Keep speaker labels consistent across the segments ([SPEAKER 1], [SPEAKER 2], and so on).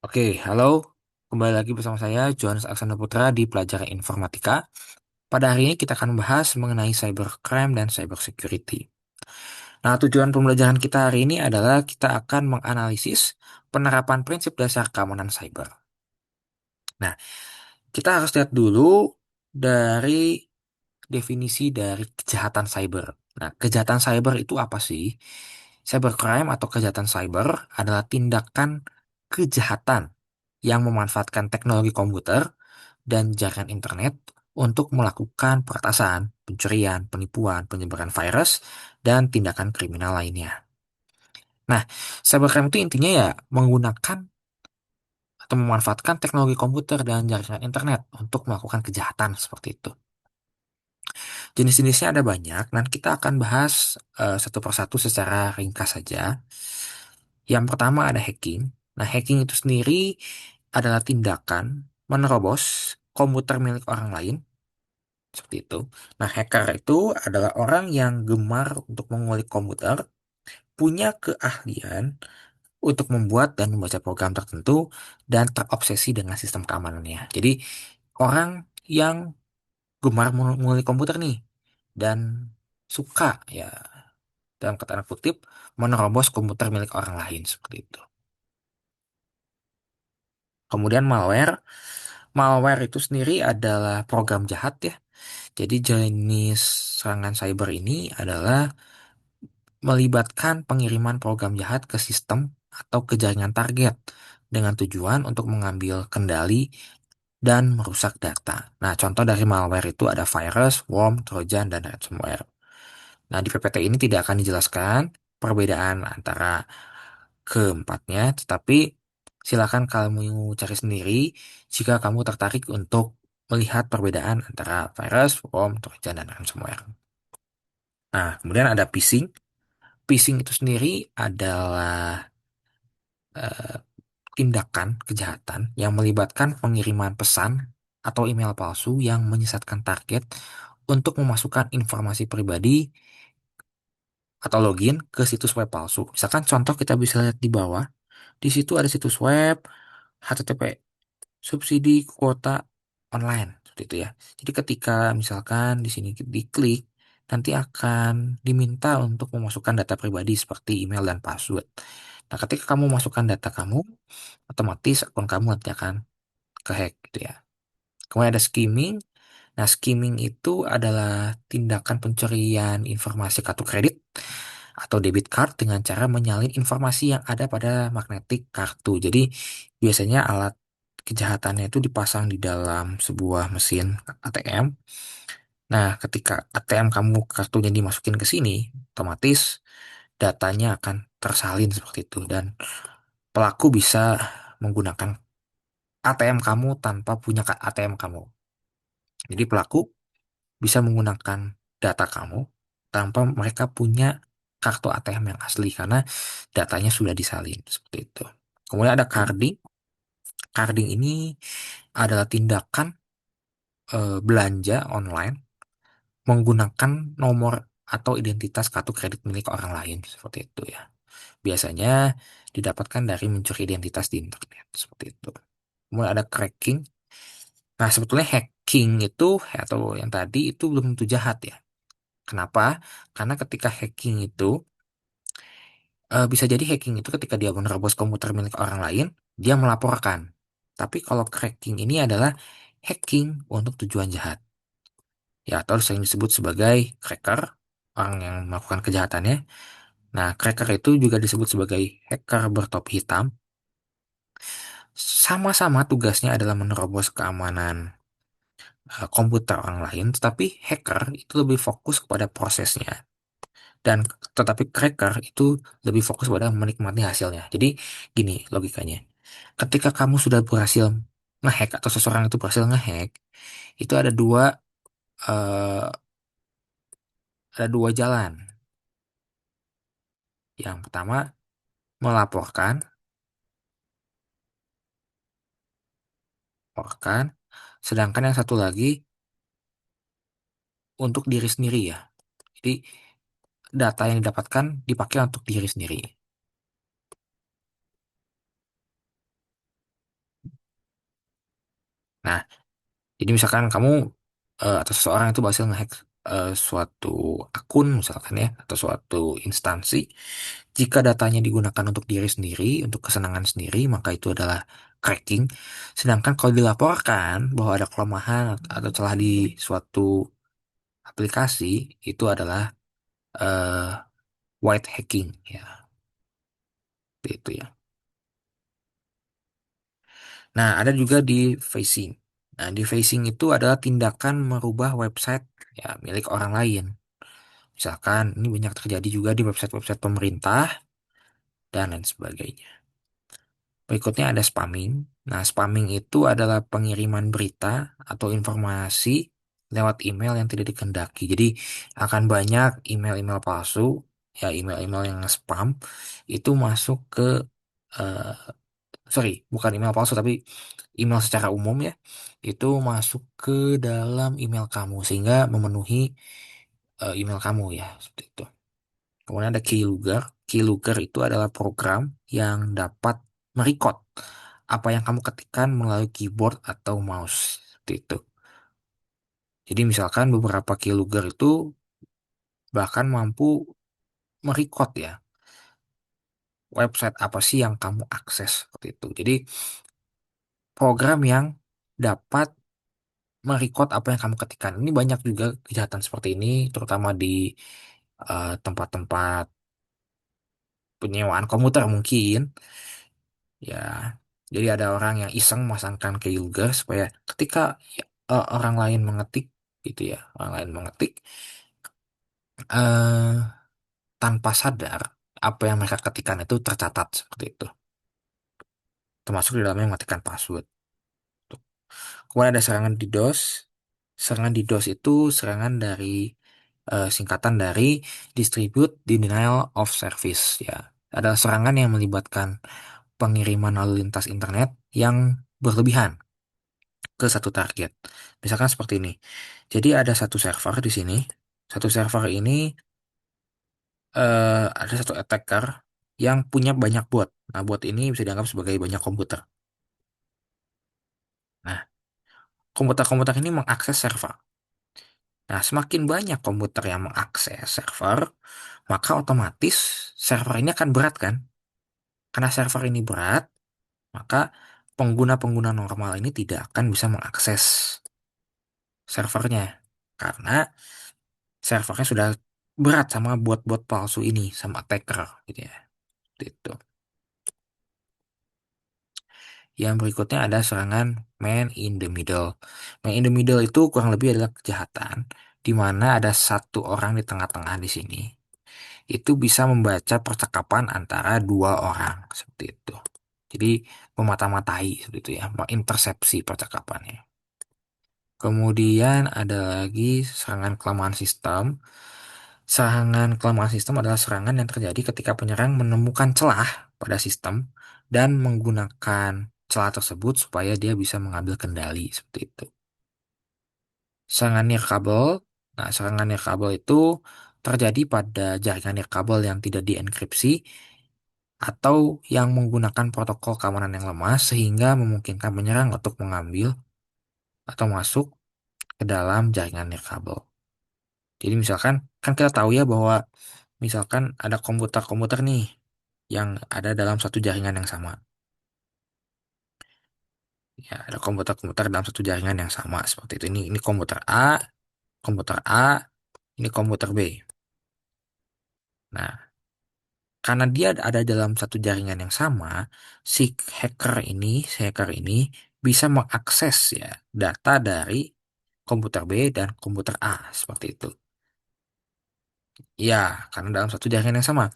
[SPEAKER 1] Oke, halo. Kembali lagi bersama saya, Johannes Aksana Putra di Pelajaran Informatika. Pada hari ini kita akan membahas mengenai cybercrime dan cyber security. Nah, tujuan pembelajaran kita hari ini adalah kita akan menganalisis penerapan prinsip dasar keamanan cyber. Nah, kita harus lihat dulu dari definisi dari kejahatan cyber. Nah, kejahatan cyber itu apa sih? Cybercrime atau kejahatan cyber adalah tindakan kejahatan yang memanfaatkan teknologi komputer dan jaringan internet untuk melakukan peretasan, pencurian, penipuan, penyebaran virus, dan tindakan kriminal lainnya. Nah, cybercrime itu intinya ya menggunakan atau memanfaatkan teknologi komputer dan jaringan internet untuk melakukan kejahatan seperti itu. Jenis-jenisnya ada banyak, dan kita akan bahas satu persatu secara ringkas saja. Yang pertama ada hacking. Nah, hacking itu sendiri adalah tindakan menerobos komputer milik orang lain, seperti itu. Nah, hacker itu adalah orang yang gemar untuk mengulik komputer, punya keahlian untuk membuat dan membaca program tertentu, dan terobsesi dengan sistem keamanannya. Jadi, orang yang gemar mengulik komputer nih, dan suka ya dalam kata kutip menerobos komputer milik orang lain seperti itu. Kemudian malware, malware itu sendiri adalah program jahat ya. Jadi jenis serangan cyber ini adalah melibatkan pengiriman program jahat ke sistem atau ke jaringan target dengan tujuan untuk mengambil kendali dan merusak data. Nah, contoh dari malware itu ada virus, worm, trojan, dan ransomware. Nah, di PPT ini tidak akan dijelaskan perbedaan antara keempatnya, tetapi silakan kamu cari sendiri jika kamu tertarik untuk melihat perbedaan antara virus, worm, trojan, dan ransomware. Nah, kemudian ada phishing. Phishing itu sendiri adalah eh, tindakan kejahatan yang melibatkan pengiriman pesan atau email palsu yang menyesatkan target untuk memasukkan informasi pribadi atau login ke situs web palsu. Misalkan contoh kita bisa lihat di bawah, di situ ada situs web HTTP subsidi kuota online seperti itu ya. Jadi ketika misalkan di sini diklik, nanti akan diminta untuk memasukkan data pribadi seperti email dan password. Nah, ketika kamu masukkan data kamu, otomatis akun kamu nanti akan kehack gitu ya. Kemudian ada skimming. Nah, skimming itu adalah tindakan pencurian informasi kartu kredit atau debit card dengan cara menyalin informasi yang ada pada magnetik kartu. Jadi, biasanya alat kejahatannya itu dipasang di dalam sebuah mesin ATM. Nah, ketika ATM kamu kartunya dimasukin ke sini, otomatis datanya akan tersalin seperti itu dan pelaku bisa menggunakan ATM kamu tanpa punya ATM kamu. Jadi pelaku bisa menggunakan data kamu tanpa mereka punya kartu ATM yang asli karena datanya sudah disalin seperti itu. Kemudian ada carding. Carding ini adalah tindakan belanja online menggunakan nomor atau identitas kartu kredit milik orang lain seperti itu ya. Biasanya didapatkan dari mencuri identitas di internet seperti itu. Kemudian ada cracking. Nah, sebetulnya hacking itu atau yang tadi itu belum tentu jahat ya. Kenapa? Karena ketika hacking itu bisa jadi hacking itu ketika dia menerobos komputer milik orang lain, dia melaporkan. Tapi kalau cracking ini adalah hacking untuk tujuan jahat. Ya, atau sering disebut sebagai cracker, orang yang melakukan kejahatannya. Nah, cracker itu juga disebut sebagai hacker bertopi hitam. Sama-sama tugasnya adalah menerobos keamanan komputer orang lain, tetapi hacker itu lebih fokus kepada prosesnya. Dan tetapi cracker itu lebih fokus pada menikmati hasilnya. Jadi gini logikanya. Ketika kamu sudah berhasil ngehack atau seseorang itu berhasil ngehack, itu eh, ada dua jalan. Yang pertama melaporkan, laporkan. Sedangkan yang satu lagi untuk diri sendiri ya. Jadi data yang didapatkan dipakai untuk diri sendiri. Nah, jadi misalkan kamu atau seseorang itu berhasil ngehack suatu akun misalkan ya, atau suatu instansi, jika datanya digunakan untuk diri sendiri, untuk kesenangan sendiri, maka itu adalah cracking. Sedangkan kalau dilaporkan bahwa ada kelemahan atau celah di suatu aplikasi, itu adalah eh, white hacking ya, seperti itu ya. Nah, ada juga di phishing. Nah, di phishing itu adalah tindakan merubah website ya milik orang lain. Misalkan ini banyak terjadi juga di website-website pemerintah dan lain sebagainya. Berikutnya ada spamming. Nah, spamming itu adalah pengiriman berita atau informasi lewat email yang tidak dikehendaki. Jadi akan banyak email-email palsu, ya email-email yang spam itu masuk ke eh, sorry, bukan email palsu tapi email secara umum ya, itu masuk ke dalam email kamu sehingga memenuhi email kamu ya, seperti itu. Kemudian ada keylogger. Keylogger itu adalah program yang dapat merecord apa yang kamu ketikkan melalui keyboard atau mouse, seperti itu. Jadi misalkan beberapa keylogger itu bahkan mampu merecord ya website apa sih yang kamu akses, seperti itu. Jadi program yang dapat merecord apa yang kamu ketikkan. Ini banyak juga kejahatan seperti ini, terutama di tempat-tempat penyewaan komputer mungkin. Ya, jadi ada orang yang iseng memasangkan keylogger supaya ketika orang lain mengetik, gitu ya, orang lain mengetik eh, tanpa sadar apa yang mereka ketikkan itu tercatat seperti itu. Termasuk di dalamnya mematikan password. Tuh. Kemudian ada serangan DDoS. Serangan DDoS itu serangan dari singkatan dari Distribute Denial of Service ya. Adalah serangan yang melibatkan pengiriman lalu lintas internet yang berlebihan ke satu target. Misalkan seperti ini. Jadi ada satu server di sini. Satu server ini ada satu attacker yang punya banyak bot. Nah, bot ini bisa dianggap sebagai banyak komputer. Nah, komputer-komputer ini mengakses server. Nah, semakin banyak komputer yang mengakses server, maka otomatis server ini akan berat kan? Karena server ini berat, maka pengguna-pengguna normal ini tidak akan bisa mengakses servernya. Karena servernya sudah berat sama bot-bot palsu ini, sama attacker gitu ya. Gitu. Yang berikutnya ada serangan man in the middle. Man in the middle itu kurang lebih adalah kejahatan di mana ada satu orang di tengah-tengah di sini. Itu bisa membaca percakapan antara dua orang seperti itu. Jadi memata-matai seperti itu ya, mengintersepsi percakapannya. Kemudian ada lagi serangan kelemahan sistem. Serangan kelemahan sistem adalah serangan yang terjadi ketika penyerang menemukan celah pada sistem dan menggunakan celah tersebut supaya dia bisa mengambil kendali seperti itu. Serangan nirkabel. Nah, serangan nirkabel itu terjadi pada jaringan nirkabel yang tidak dienkripsi atau yang menggunakan protokol keamanan yang lemah sehingga memungkinkan penyerang untuk mengambil atau masuk ke dalam jaringan nirkabel. Jadi misalkan kan kita tahu ya bahwa misalkan ada komputer-komputer nih yang ada dalam satu jaringan yang sama. Ya, ada komputer-komputer dalam satu jaringan yang sama seperti itu. Ini komputer A, ini komputer B. Nah, karena dia ada dalam satu jaringan yang sama, si hacker ini bisa mengakses ya data dari komputer B dan komputer A seperti itu. Ya, karena dalam satu jaringan yang sama.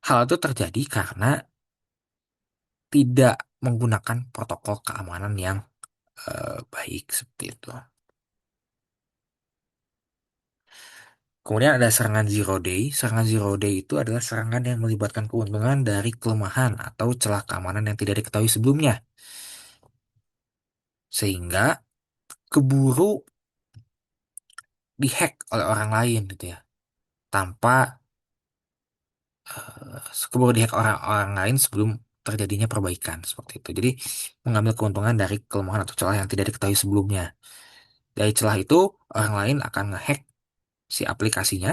[SPEAKER 1] Hal itu terjadi karena tidak menggunakan protokol keamanan yang baik seperti itu. Kemudian ada serangan zero day. Serangan zero day itu adalah serangan yang melibatkan keuntungan dari kelemahan atau celah keamanan yang tidak diketahui sebelumnya. Sehingga keburu dihack oleh orang lain gitu ya. Tanpa keburu dihack orang-orang lain sebelum terjadinya perbaikan seperti itu. Jadi mengambil keuntungan dari kelemahan atau celah yang tidak diketahui sebelumnya. Dari celah itu orang lain akan ngehack si aplikasinya,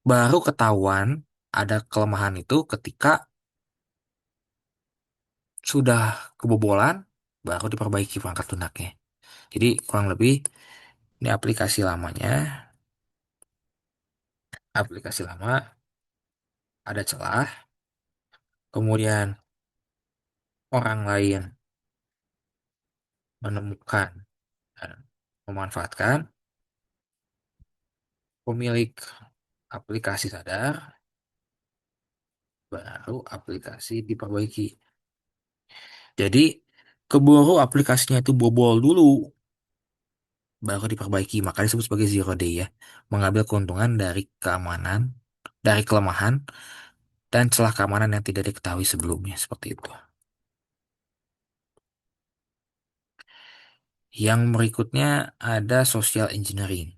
[SPEAKER 1] baru ketahuan ada kelemahan itu ketika sudah kebobolan, baru diperbaiki perangkat lunaknya. Jadi kurang lebih ini aplikasi lama ada celah, kemudian orang lain menemukan dan memanfaatkan, pemilik aplikasi sadar, baru aplikasi diperbaiki. Jadi keburu aplikasinya itu bobol dulu, baru diperbaiki. Maka disebut sebagai zero day ya. Mengambil keuntungan dari keamanan, dari kelemahan, dan celah keamanan yang tidak diketahui sebelumnya. Seperti itu. Yang berikutnya ada social engineering.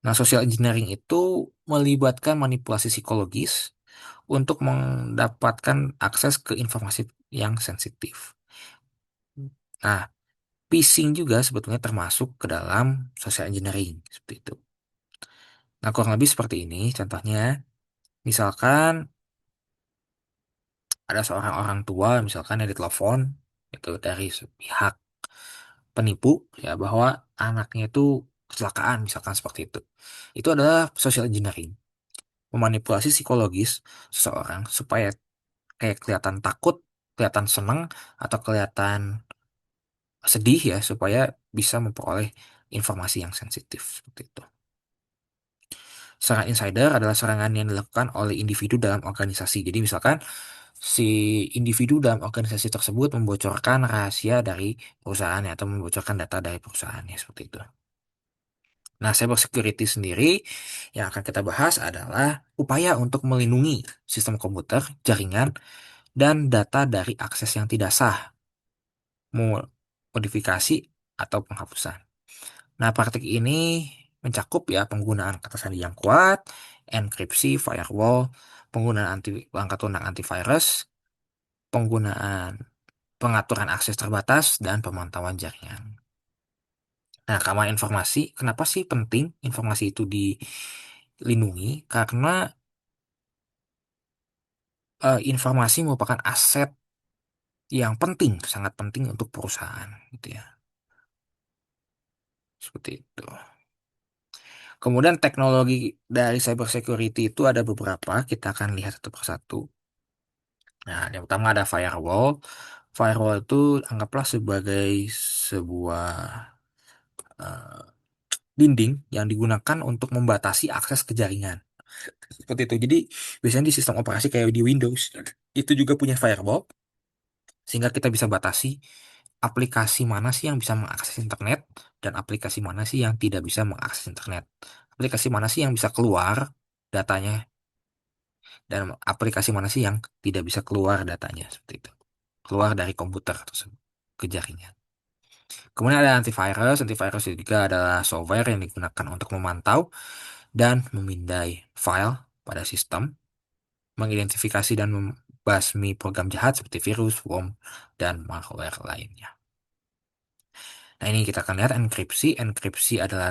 [SPEAKER 1] Nah, social engineering itu melibatkan manipulasi psikologis untuk mendapatkan akses ke informasi yang sensitif. Nah, phishing juga sebetulnya termasuk ke dalam social engineering seperti itu. Nah, kurang lebih seperti ini contohnya. Misalkan ada seorang orang tua misalkan yang ditelepon itu dari pihak penipu ya bahwa anaknya itu kecelakaan misalkan seperti itu. Itu adalah social engineering, memanipulasi psikologis seseorang supaya kayak kelihatan takut, kelihatan senang atau kelihatan sedih ya supaya bisa memperoleh informasi yang sensitif seperti itu. Serangan insider adalah serangan yang dilakukan oleh individu dalam organisasi. Jadi misalkan si individu dalam organisasi tersebut membocorkan rahasia dari perusahaannya atau membocorkan data dari perusahaannya seperti itu. Nah, cyber security sendiri yang akan kita bahas adalah upaya untuk melindungi sistem komputer, jaringan, dan data dari akses yang tidak sah, modifikasi, atau penghapusan. Nah, praktik ini mencakup ya penggunaan kata sandi yang kuat, enkripsi, firewall, penggunaan perangkat lunak antivirus, penggunaan pengaturan akses terbatas, dan pemantauan jaringan. Nah, keamanan informasi, kenapa sih penting informasi itu dilindungi? Karena informasi merupakan aset yang penting, sangat penting untuk perusahaan, gitu ya. Seperti itu. Kemudian teknologi dari cyber security itu ada beberapa, kita akan lihat satu persatu. Nah, yang pertama ada firewall. Firewall itu anggaplah sebagai sebuah eh, dinding yang digunakan untuk membatasi akses ke jaringan. Seperti itu. Jadi, biasanya di sistem operasi kayak di Windows, itu juga punya firewall, sehingga kita bisa batasi aplikasi mana sih yang bisa mengakses internet, dan aplikasi mana sih yang tidak bisa mengakses internet. Aplikasi mana sih yang bisa keluar datanya, dan aplikasi mana sih yang tidak bisa keluar datanya, seperti itu. Keluar dari komputer tersebut ke jaringan. Kemudian ada antivirus. Antivirus itu juga adalah software yang digunakan untuk memantau dan memindai file pada sistem, mengidentifikasi dan membasmi program jahat seperti virus, worm, dan malware lainnya. Nah, ini kita akan lihat enkripsi. Enkripsi adalah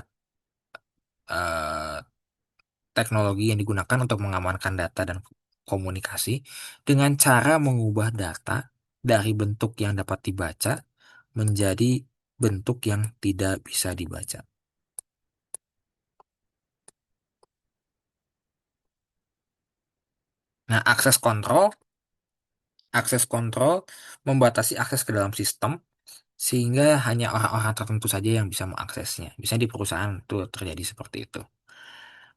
[SPEAKER 1] eh, teknologi yang digunakan untuk mengamankan data dan komunikasi dengan cara mengubah data dari bentuk yang dapat dibaca menjadi bentuk yang tidak bisa dibaca. Nah, akses kontrol membatasi akses ke dalam sistem sehingga hanya orang-orang tertentu saja yang bisa mengaksesnya. Bisa di perusahaan itu terjadi seperti itu.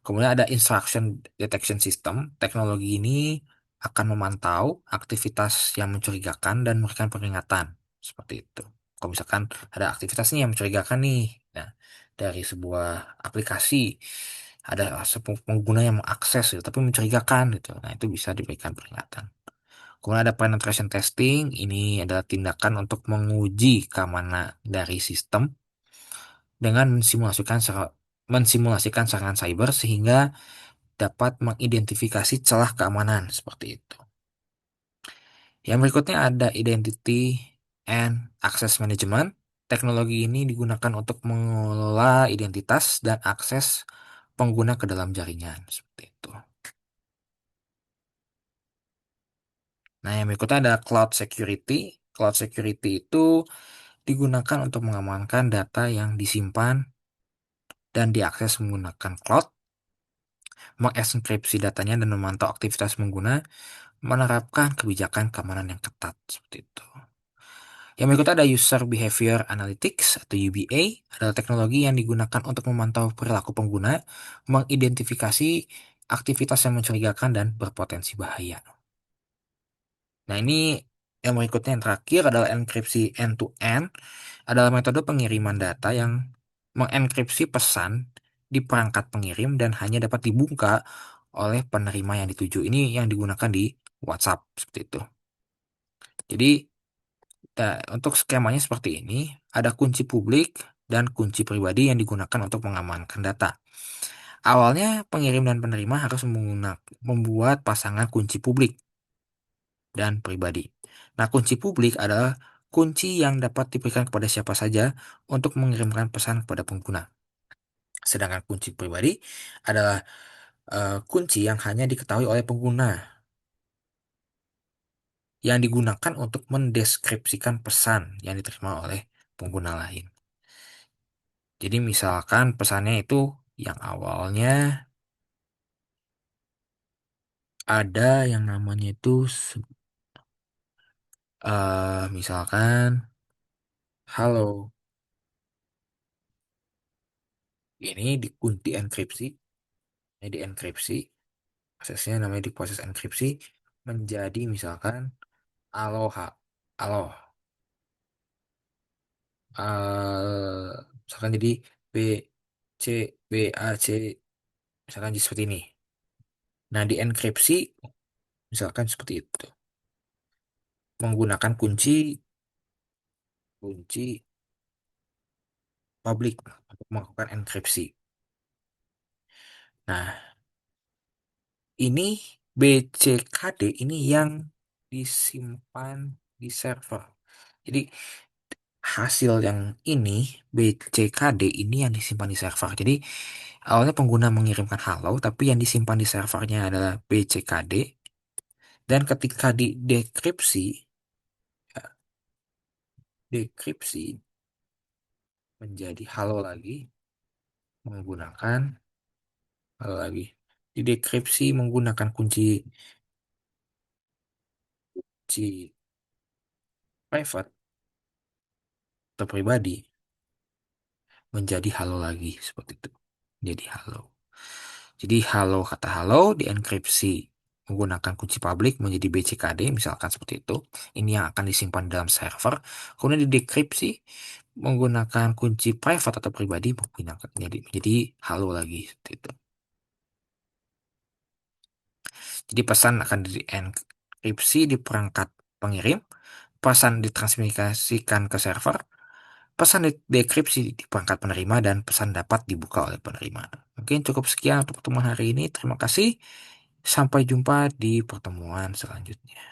[SPEAKER 1] Kemudian ada instruction detection system. Teknologi ini akan memantau aktivitas yang mencurigakan dan memberikan peringatan. Seperti itu. Kalau misalkan ada aktivitas nih yang mencurigakan nih, nah, dari sebuah aplikasi, ada pengguna yang mengakses gitu, tapi mencurigakan gitu. Nah, itu bisa diberikan peringatan. Kemudian ada penetration testing. Ini adalah tindakan untuk menguji keamanan dari sistem dengan mensimulasikan serangan cyber sehingga dapat mengidentifikasi celah keamanan seperti itu. Yang berikutnya ada Identity and Access Management. Teknologi ini digunakan untuk mengelola identitas dan akses pengguna ke dalam jaringan. Seperti itu. Nah, yang berikutnya ada Cloud Security. Cloud Security itu digunakan untuk mengamankan data yang disimpan dan diakses menggunakan cloud, mengenkripsi datanya dan memantau aktivitas pengguna, menerapkan kebijakan keamanan yang ketat. Seperti itu. Yang berikutnya ada User Behavior Analytics atau UBA, adalah teknologi yang digunakan untuk memantau perilaku pengguna, mengidentifikasi aktivitas yang mencurigakan dan berpotensi bahaya. Nah, ini yang berikutnya yang terakhir adalah enkripsi end-to-end, adalah metode pengiriman data yang mengenkripsi pesan di perangkat pengirim dan hanya dapat dibuka oleh penerima yang dituju. Ini yang digunakan di WhatsApp seperti itu. Jadi, untuk skemanya seperti ini, ada kunci publik dan kunci pribadi yang digunakan untuk mengamankan data. Awalnya, pengirim dan penerima harus membuat pasangan kunci publik dan pribadi. Nah, kunci publik adalah kunci yang dapat diberikan kepada siapa saja untuk mengirimkan pesan kepada pengguna. Sedangkan kunci pribadi adalah kunci yang hanya diketahui oleh pengguna, yang digunakan untuk mendeskripsikan pesan yang diterima oleh pengguna lain. Jadi misalkan pesannya itu yang awalnya ada yang namanya itu misalkan halo, ini di enkripsi, ini dienkripsi, prosesnya namanya diproses enkripsi menjadi misalkan aloha, aloh, misalkan jadi B C B A C, misalkan jadi seperti ini. Nah, dienkripsi misalkan seperti itu menggunakan kunci kunci publik untuk melakukan enkripsi. Nah, ini BCKD ini yang disimpan di server. Jadi hasil yang ini BCKD ini yang disimpan di server. Jadi awalnya pengguna mengirimkan halo, tapi yang disimpan di servernya adalah BCKD. Dan ketika didekripsi, ya, dekripsi menjadi halo lagi menggunakan halo lagi. Didekripsi menggunakan kunci kunci private atau pribadi menjadi halo lagi seperti itu. Jadi halo. Jadi halo, kata halo dienkripsi menggunakan kunci publik menjadi BCKD misalkan seperti itu. Ini yang akan disimpan dalam server. Kemudian didekripsi menggunakan kunci private atau pribadi menggunakan jadi halo lagi seperti itu. Jadi pesan akan dienkripsi di perangkat pengirim, pesan ditransmisikan ke server, pesan dekripsi di perangkat penerima, dan pesan dapat dibuka oleh penerima. Mungkin cukup sekian untuk pertemuan hari ini. Terima kasih. Sampai jumpa di pertemuan selanjutnya.